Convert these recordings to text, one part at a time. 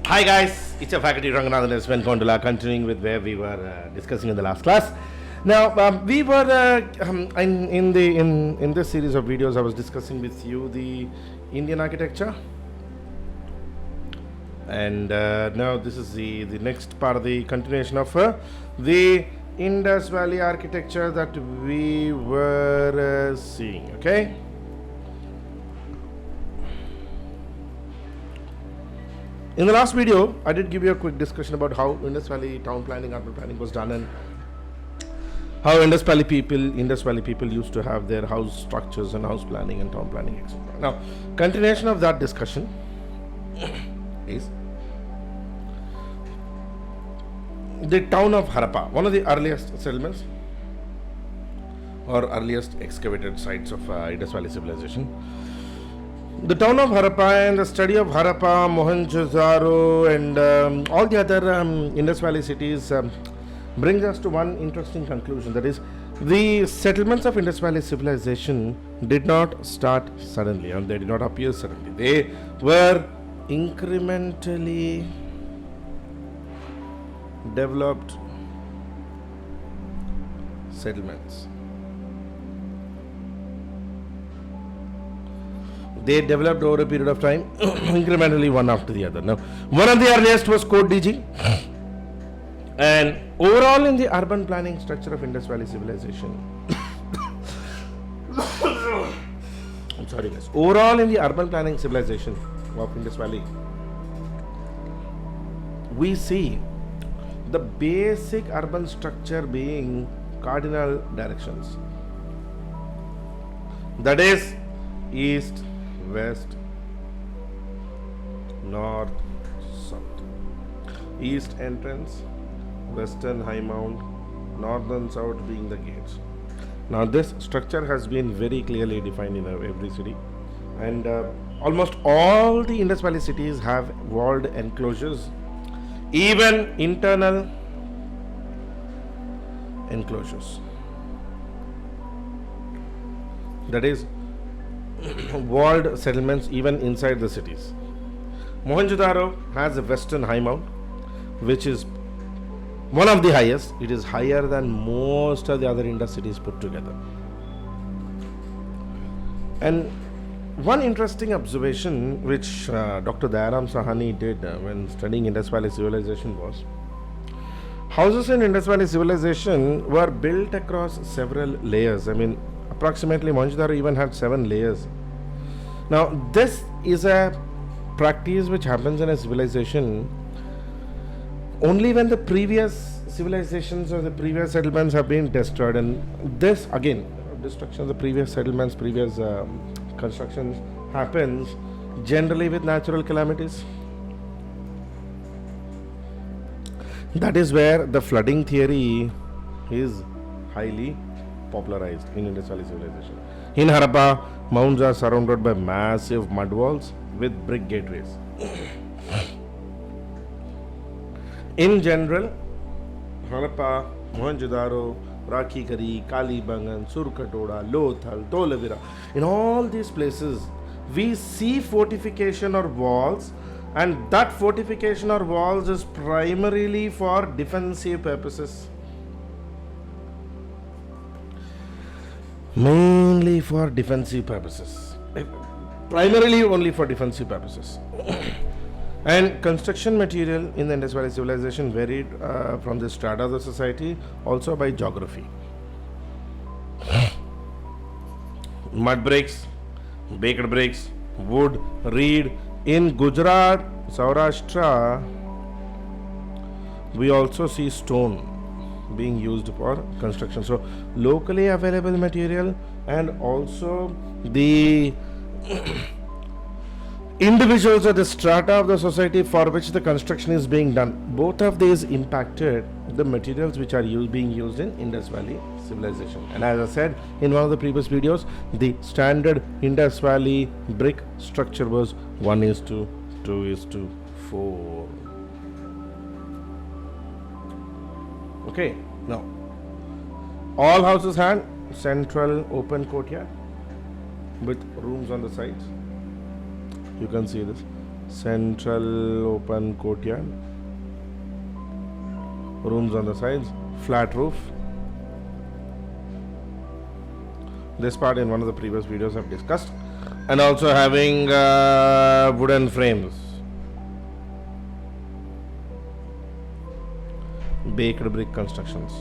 Hi guys, it's your faculty Ranganathan SVN Kondala, continuing with where we were discussing in the last class. Now we were in this series of videos I was discussing with you the Indian architecture, and now this is the next part of the continuation of the Indus Valley architecture that we were seeing. Okay. In the last video, I did give you a quick discussion about how Indus Valley town planning, urban planning was done, and how Indus Valley people used to have their house structures and house planning and town planning, etc. Now, continuation of that discussion is the town of Harappa, one of the earliest settlements or earliest excavated sites of Indus Valley civilization. The town of Harappa and the study of Harappa, Mohenjo-daro and all the other Indus Valley cities brings us to one interesting conclusion, that is, the settlements of Indus Valley civilization did not start suddenly, and they did not appear suddenly. They were incrementally developed settlements. They developed over a period of time, incrementally one after the other. Now, one of the earliest was Code DG, and overall in the urban planning structure of Indus Valley civilization, I'm sorry guys, overall in the urban planning civilization of Indus Valley, we see the basic urban structure being cardinal directions. That is east, west, north, south. East entrance, western high mount, northern south being the gates. Now this structure has been very clearly defined in every city, and almost all the Indus Valley cities have walled enclosures, even internal enclosures. That is, walled settlements even inside the cities. Mohenjo-daro has a western high mount, which is one of the highest. It is higher than most of the other Indus cities put together. And one interesting observation which Dr. Dayaram Sahani did when studying Indus Valley civilization was, houses in Indus Valley civilization were built across several layers. I mean, approximately Mohenjo-daro even had 7 layers. Now, this is a practice which happens in a civilization only when the previous civilizations or the previous settlements have been destroyed, and this again, destruction of the previous settlements, previous constructions happens generally with natural calamities. That is where the flooding theory is highly popularized in Indus Valley civilization. In Harappa, mounds are surrounded by massive mud walls with brick gateways. In general, Harappa, Mohenjo-daro, Rakhi-Kari, Kalibangan, Surkatoda, Lothal, Dholavira, in all these places, we see fortification or walls, and that fortification or walls is primarily for defensive purposes. Mainly for defensive purposes, primarily only for defensive purposes. And construction material in the Indus Valley civilization varied from the strata of the society, also by geography. Mud bricks, baked bricks, wood, reed. In Gujarat, Saurashtra, we also see stone being used for construction. So locally available material and also the individuals or the strata of the society for which the construction is being done, both of these impacted the materials which are being used in Indus Valley civilization. And as I said in one of the previous videos, the standard Indus Valley brick structure was 1:2:4. Okay, now all houses had central open courtyard with rooms on the sides. You can see this. Central open courtyard. Rooms on the sides. Flat roof. This part in one of the previous videos I've discussed. And also having wooden frames. Baked brick constructions.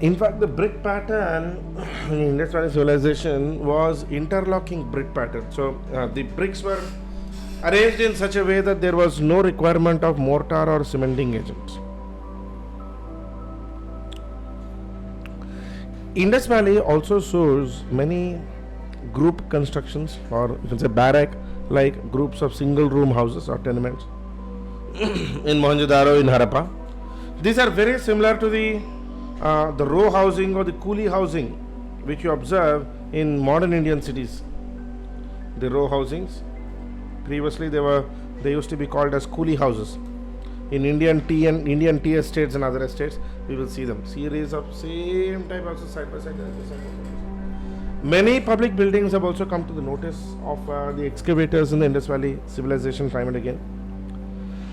In fact, the brick pattern in Indus Valley civilization was interlocking brick pattern. So the bricks were arranged in such a way that there was no requirement of mortar or cementing agents. Indus Valley also shows many group constructions, or you can say barrack like groups of single room houses or tenements in Mohenjo-daro, in Harappa. These are very similar to the row housing or the coolie housing which you observe in modern Indian cities. The row housings, previously they used to be called as coolie houses. In Indian tea estates and other estates, we will see them. Series of same type, also side by side. Many public buildings have also come to the notice of the excavators in the Indus Valley civilization time and again.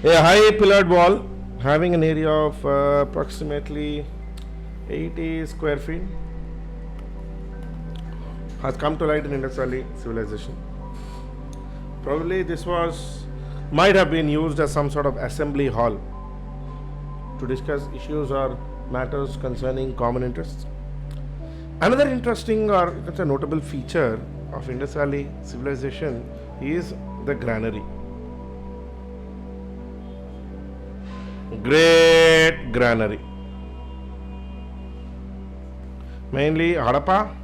A high pillared wall having an area of approximately 80 square feet has come to light in Indus Valley civilization. Probably this might have been used as some sort of assembly hall to discuss issues or matters concerning common interests. Another interesting or it's a notable feature of Indus Valley civilization is the granary. Great granary. Mainly Harappa,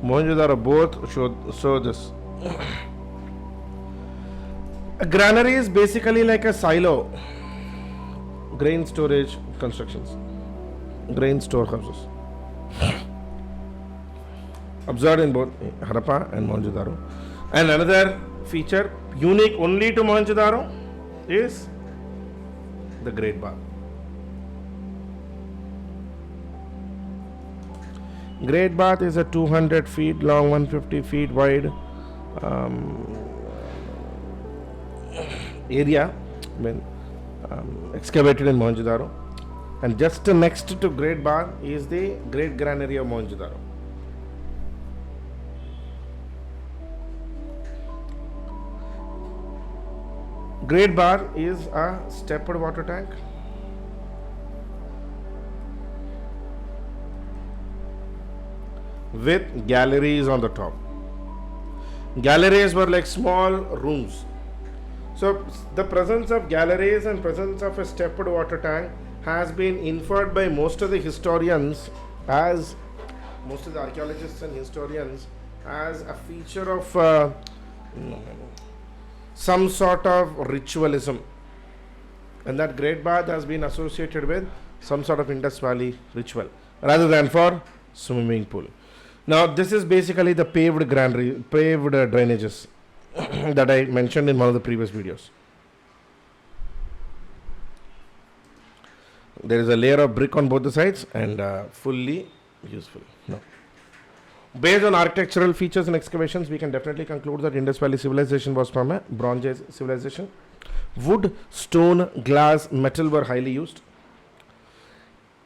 Mohenjo-daro both show this. A granary is basically like a silo, grain storage constructions, grain storehouses, observed in both Harappa and Mohenjo-daro. And another feature unique only to Mohenjo-daro is the Great Bath. Great Bath is a 200 feet long, 150 feet wide area excavated in Mohenjo-daro, and just next to Great Bath is the Great Granary of Mohenjo-daro. Great Bath is a stepped water tank with galleries on the top. Galleries were like small rooms. So the presence of galleries and presence of a stepped water tank has been inferred by most of the historians, as most of the archaeologists and historians, as a feature of some sort of ritualism, and that Great Bath has been associated with some sort of Indus Valley ritual rather than for swimming pool. Now this is basically the paved drainages that I mentioned in one of the previous videos. There is a layer of brick on both the sides and fully useful. No. Based on architectural features and excavations, we can definitely conclude that Indus Valley civilization was from a Bronze Age civilization. Wood, stone, glass, metal were highly used.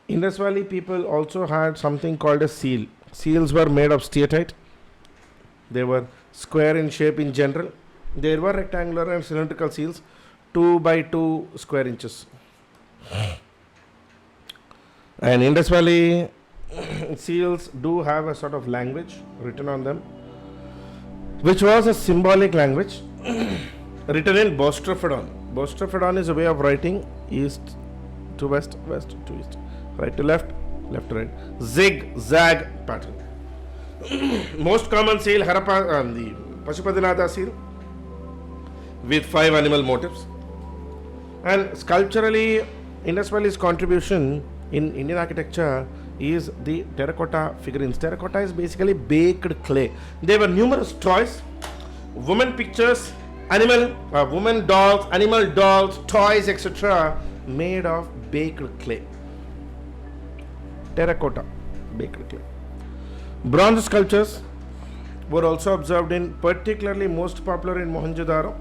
Indus Valley people also had something called a seal. Seals were made of steatite. They were square in shape in general. There were rectangular and cylindrical seals, 2 by 2 square inches. And Indus Valley seals do have a sort of language written on them, which was a symbolic language written in Bostraphodon. Bostraphodon is a way of writing east to west, west to east, right to left, left to right, zig-zag pattern. Most common seal, Harappa, the Pashupatinath seal with 5 animal motifs. And sculpturally, Indus Valley's contribution in Indian architecture is the terracotta figurines. Terracotta is basically baked clay. There were numerous toys, women pictures, women dolls, animal dolls, toys, etc. made of baked clay. Terracotta, baked clay. Bronze sculptures were also observed in, particularly most popular in Mohenjo-daro.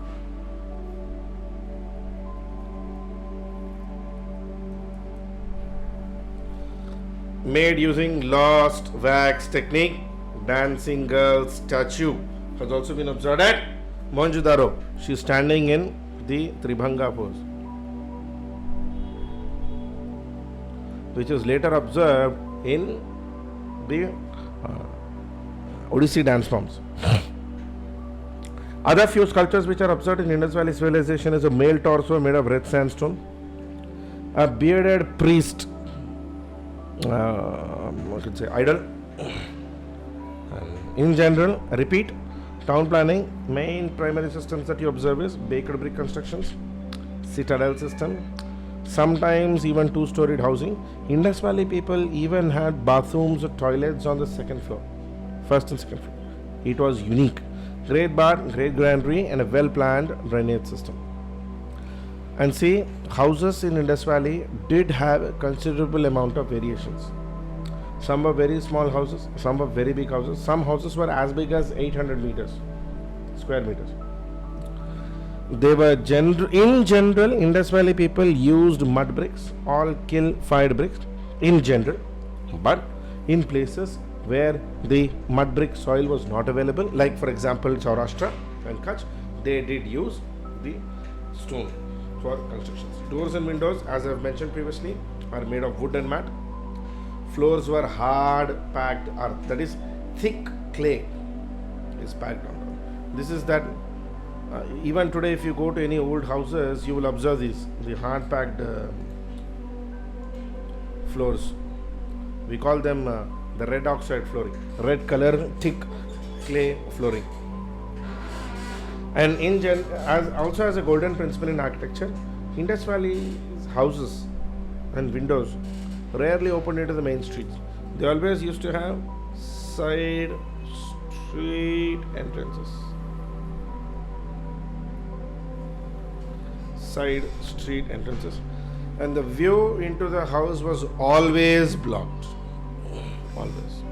Made using lost wax technique. Dancing girl statue has also been observed at Mohenjo-daro. She is standing in the Tribhanga pose, which was later observed in the Odissi dance forms. Other few sculptures which are observed in Indus Valley civilization is a male torso made of red sandstone, a bearded priest, what should say, idol. In general, repeat, town planning, main primary systems that you observe is baked brick constructions, citadel system, sometimes even two-storied housing. Indus Valley people even had bathrooms or toilets on the second floor, first and second floor. It was unique. Great bath, great granary, and a well-planned drainage system. And see, houses in Indus Valley did have a considerable amount of variations. Some were very small houses, some were very big houses. Some houses were as big as 800 meters, square meters. They were in general, Indus Valley people used mud bricks, all kiln-fired bricks in general, but in places where the mud brick soil was not available, like for example Saurashtra and Kutch, they did use the stone for constructions. Doors and windows, as I have mentioned previously, are made of wood and mat. Floors were hard packed earth, that is thick clay is packed on. This is that even today if you go to any old houses, you will observe these, the hard packed floors. We call them the red oxide flooring, red color thick clay flooring. And also as a golden principle in architecture, Indus Valley houses and windows rarely opened into the main streets. They always used to have side street entrances. Side street entrances. And the view into the house was always blocked. Always.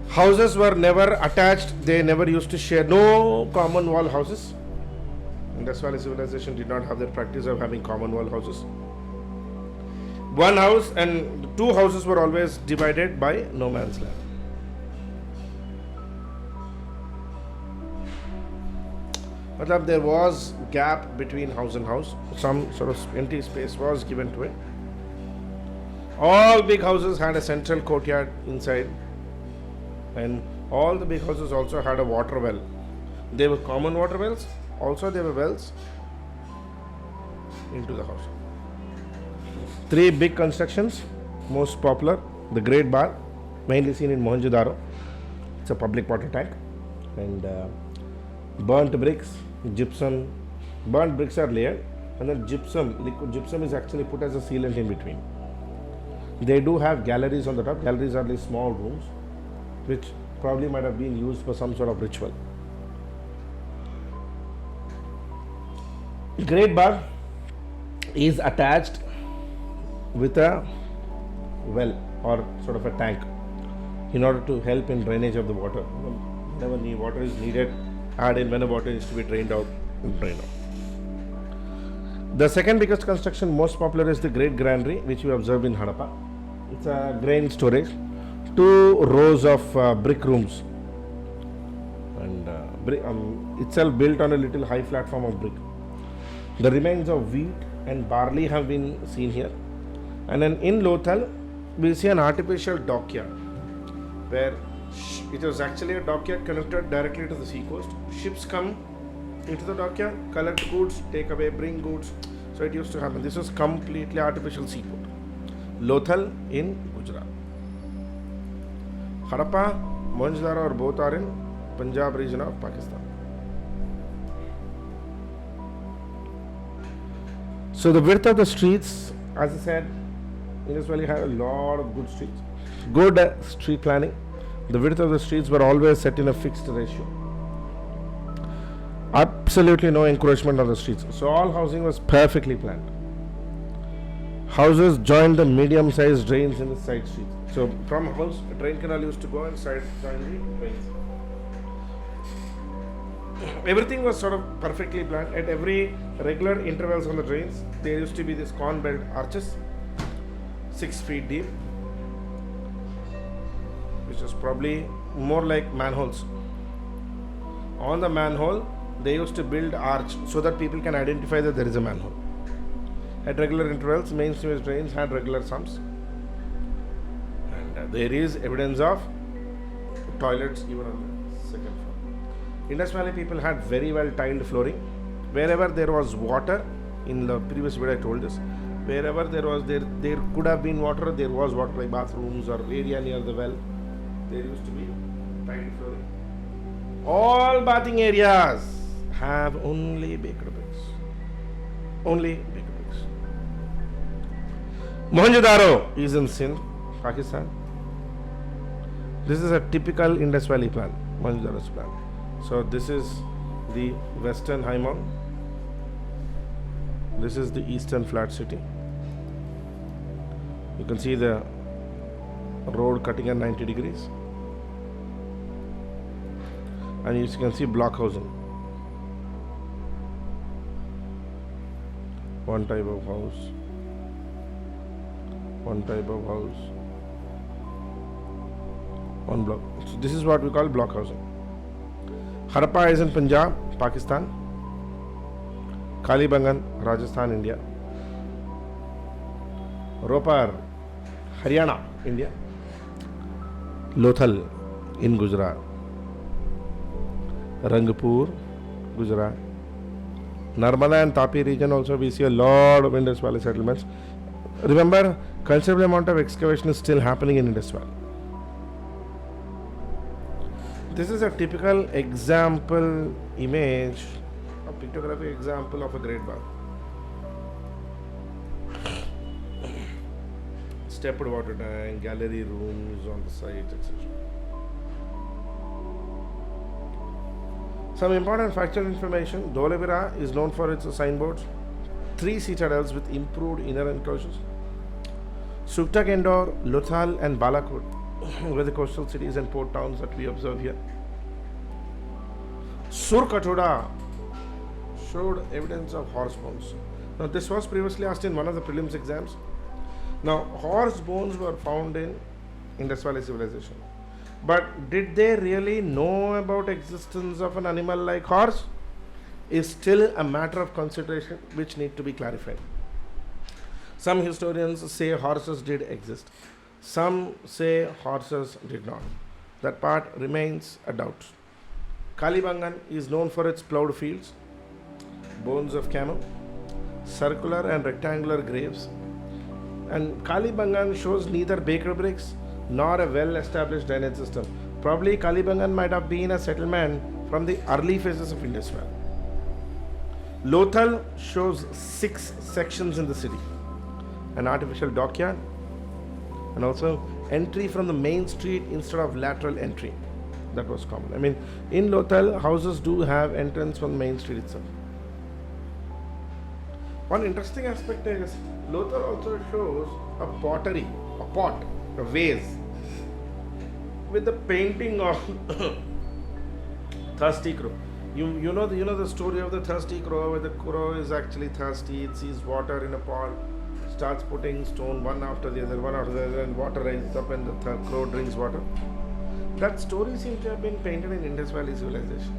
Houses were never attached, they never used to share. No common wall houses. Indus Valley civilization did not have the practice of having common wall houses. One house and two houses were always divided by no man's land. But there was gap between house and house. Some sort of empty space was given to it. All big houses had a central courtyard inside, and all the big houses also had a water well. They were common water wells. Also, there were wells into the house. Three big constructions, most popular, the Great Bar, mainly seen in Mohenjo-daro. It's a public water tank. And burnt bricks, gypsum. Burnt bricks are layered, and then gypsum, liquid gypsum is actually put as a sealant in between. They do have galleries on the top. Galleries are these small rooms, which probably might have been used for some sort of ritual. Great Bar is attached with a well or sort of a tank in order to help in drainage of the water. Whenever water is needed, add in. When the water is to be drained out, drain out. The second biggest construction, most popular, is the Great Granary, which we observe in Harappa. It's a grain storage, 2 rows of brick rooms, and itself built on a little high platform of brick. The remains of wheat and barley have been seen here. And then in Lothal, we see an artificial dockyard where it was actually a dockyard connected directly to the sea coast. Ships come into the dockyard, collect goods, take away, bring goods. So it used to happen. This was completely artificial seaport. Lothal in Gujarat. Harappa, Mohenjo-daro both are in Punjab region of Pakistan. So the width of the streets, as I said, Indus Valley had a lot of good streets. Good street planning. The width of the streets were always set in a fixed ratio. Absolutely no encroachment on the streets. So all housing was perfectly planned. Houses join the medium-sized drains in the side streets. So from house, a drain canal used to go and side join the drains. Everything was sort of perfectly planned. At every regular intervals on the drains, there used to be this corn belt arches, 6 feet deep, which is probably more like manholes. On the manhole, they used to build arch so that people can identify that there is a manhole. At regular intervals, main sewage drains had regular sumps, and there is evidence of toilets even on the second floor. Indus Valley people had very well tiled flooring. Wherever there was water, in the previous video I told this, wherever there could have been water, there was water, like bathrooms or area near the well, there used to be tiled flooring. All bathing areas have only baked bricks. Only baked bricks. Mohenjo-daro is in Sindh, Pakistan. This is a typical Indus Valley plan, Mohenjo-daro's plan. So this is the western high mount. This is the eastern flat city. You can see the road cutting at 90 degrees. And you can see block housing. One type of house. One type of house. One block. So this is what we call block housing. Harappa is in Punjab, Pakistan. Kalibangan, Rajasthan, India. Ropar, Haryana, India. Lothal in Gujarat. Rangpur, Gujarat. Narmada and Tapi region also we see a lot of Indus Valley settlements. Remember, considerable amount of excavation is still happening in Indus Valley. This is a typical example image, a pictographic example of a great bath. Stepped water tank, gallery rooms on the site, etc. Some important factual information. Dholavira is known for its signboards, 3 citadels with improved inner enclosures. Suktak, Indore, Lothal and Balakot were the coastal cities and port towns that we observe here. Surkatoda showed evidence of horse bones. Now this was previously asked in one of the prelims exams. Now horse bones were found in Indus Valley civilization. But did they really know about existence of an animal like horse? Is still a matter of consideration which need to be clarified. Some historians say horses did exist. Some say horses did not. That part remains a doubt. Kalibangan is known for its ploughed fields, bones of camel, circular and rectangular graves. And Kalibangan shows neither baked bricks nor a well-established drainage system. Probably Kalibangan might have been a settlement from the early phases of Indus Valley. Lothal shows 6 sections in the city, an artificial dockyard, and also entry from the main street instead of lateral entry. That was common. I mean, in Lothal, houses do have entrance from the main street itself. One interesting aspect is Lothal also shows a pottery, a pot, a vase, with the painting of thirsty crow. You know the story of the thirsty crow, where the crow is actually thirsty. It sees water in a pot, starts putting stone one after the other, and water rises up, and the crow drinks water. That story seems to have been painted in Indus Valley civilization.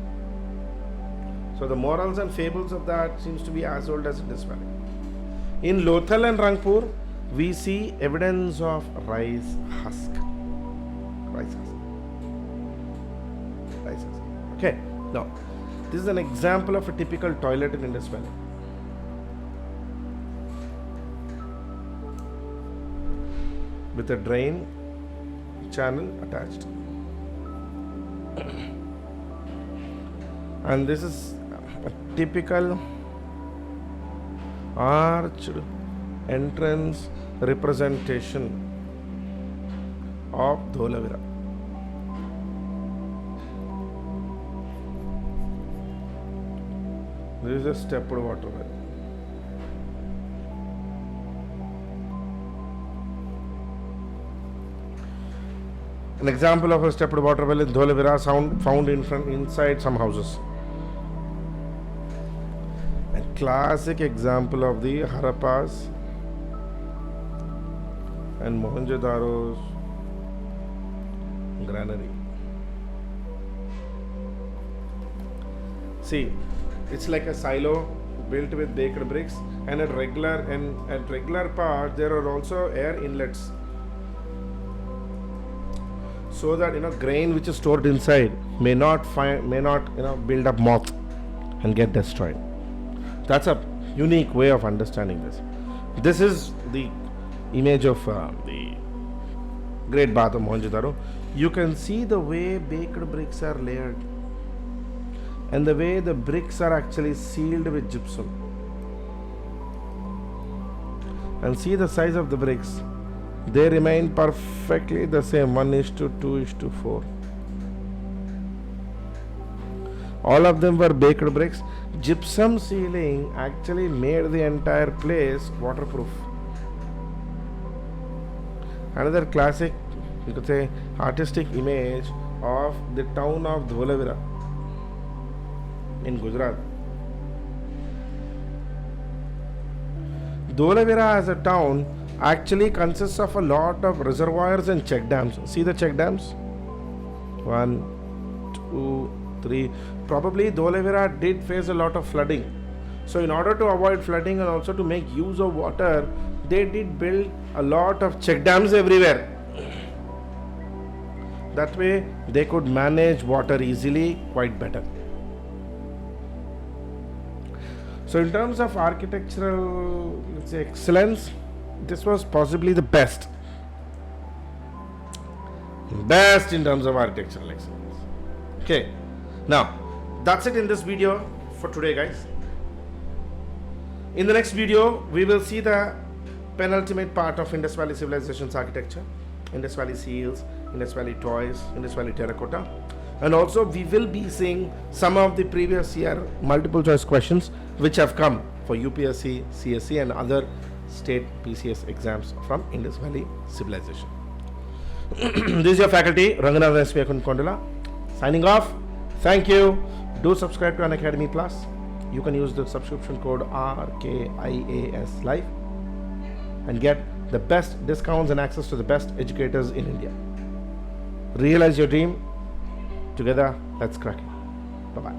So the morals and fables of that seems to be as old as Indus Valley. In Lothal and Rangpur, we see evidence of rice husk. Rice husk. Rice husk. Okay. Now, this is an example of a typical toilet in Indus Valley. With a drain channel attached. And this is a typical arched entrance representation of Dholavira. This is a stepped waterway. An example of a stepped water well in Dholavira found inside some houses. A classic example of the Harappas and Mohenjo-daro's granary. See, it's like a silo built with baked bricks, and at regular parts there are also air inlets, so that grain which is stored inside may not build up moth and get destroyed. That's a unique way of understanding this. This is the image of the Great Bath of Mohenjo-daro. You can see the way baked bricks are layered and the way the bricks are actually sealed with gypsum. And see the size of the bricks. They remain perfectly the same, 1:2:4. All of them were baked bricks. Gypsum sealing actually made the entire place waterproof. Another classic, you could say, artistic image of the town of Dholavira in Gujarat. Dholavira as a town actually consists of a lot of reservoirs and check dams. See the check dams? 1, 2, 3. Probably Dholavira did face a lot of flooding. So in order to avoid flooding and also to make use of water, they did build a lot of check dams everywhere. That way they could manage water easily, quite better. So in terms of architectural, let's say, excellence, this was possibly the best in terms of architectural excellence. Okay, now that's it in this video for today, guys. In the next video we will see the penultimate part of Indus Valley Civilization's architecture, Indus Valley seals, Indus Valley toys, Indus Valley terracotta, and also we will be seeing some of the previous year multiple choice questions which have come for UPSC, CSC and other state PCS exams from Indus Valley Civilization. This is your faculty, Ranganathan SVN Kondala, signing off. Thank you. Do subscribe to Unacademy Plus. You can use the subscription code RKIAS Live and get the best discounts and access to the best educators in India. Realize your dream. Together, let's crack it. Bye-bye.